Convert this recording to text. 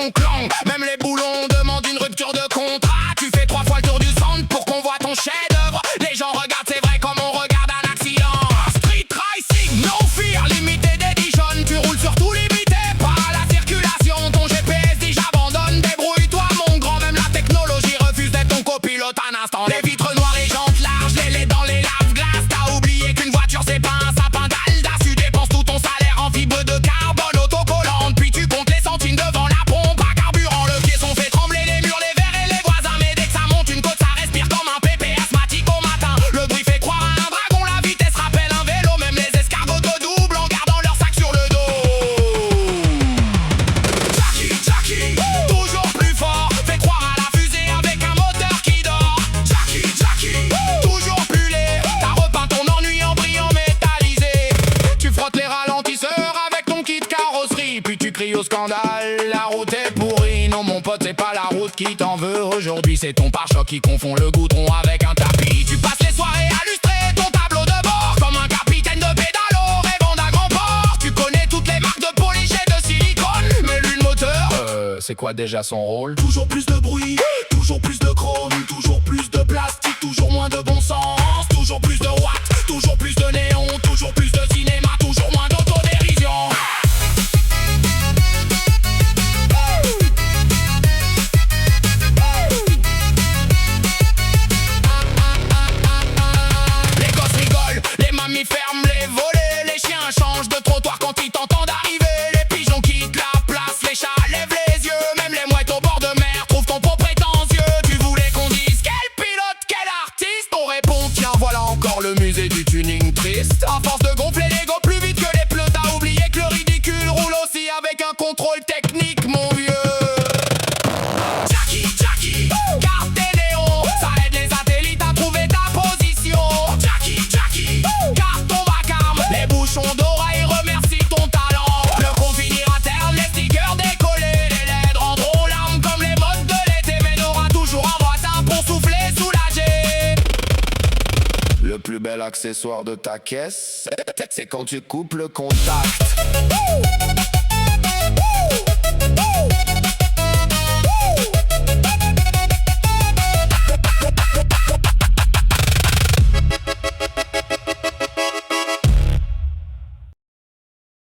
ton clan. Même les boulons demandent une rupture de contrat. Tu fais 3 fois le tour du centre pour qu'on voit ton chef-d'œuvre. Les gens regardent, c'est vrai, comme on regarde un accident. Street racing, no fear, limité d'édition. Tu roules surtout limité par la circulation. Ton GPS dit j'abandonne, débrouille-toi mon grand. Même la technologie refuse d'être ton copilote un instant. Les vitres noires, les jantes larges, les LED dans les lave-glaces. T'as oublié qu'une voiture c'est pas un sapin d'Aldas. Tu dépenses tout ton salaire en fibre de carbone autocollante. Puis tu comptes les centimes devant la pompe à carburant. Le caisson fait trembler les murs, les verres et les voisins. Mais dès que ça monte une côte, ça respire comme un pépé asthmatique au matin. Le bruit fait croire à un dragon, la vitesse rappelle un vélo. Même les escargots te doublent en gardant leur sac sur le dos. Jackie, Jackie, toujours plus fort. Fait croire à la fusée avec un moteur qui dort. Jackie, Jackie, toujours plus laid. T'as repeint ton ennui en brillant métallisé. Tu frottes les ralentisseurs avec ton kit carrosserie. Puis tu cries au scandale, la route est pourrie. Non mon pote, c'est pas la route qui t'en veut. Aujourd'hui c'est ton pare-choc qui confond le goudron avec un tapis. Tu passes les soirées à lustrer ton tableau de bord comme un capitaine de pédalo rêvant d'un grand port. Tu connais toutes les marques de polish et de silicone. Mais lui le moteur, c'est quoi déjà son rôle? Toujours plus de bruit, toujours plus de chrome, toujours plus de plastique, toujours moins de bon sens. Toujours plus de watts, toujours plus de néon, toujours plus de cinéma, toujours moins d'autodérision. Les gosses rigolent, les mamies ferment les volets. Les chiens changent de trottoir quand ils t'entendent arriver. Les pigeons quittent la place, les chats lèvent les yeux. Même les mouettes au bord de mer trouvent ton pot prétentieux. Tu voulais qu'on dise quel pilote, quel artiste. On répond tiens voilà encore le musée du tuning triste. À force de gonfler l'ego plus vite que les pneus, t'as oublié que le ridicule roule aussi avec un contrôle technique mon vieux. Jackie, Jackie, garde tes néons, ça aide les satellites à trouver ta position. Jackie, Jackie, garde ton vacarme, les bouchons d'oreilles remercient ton talent. Le con finira terre, les stickers décollés, les LED rendront l'âme comme les modes de l'été. Mais n'aura toujours un voisin pour souffler, soulager. Le plus bel accessoire de ta caisse, c'est quand tu coupes le contact.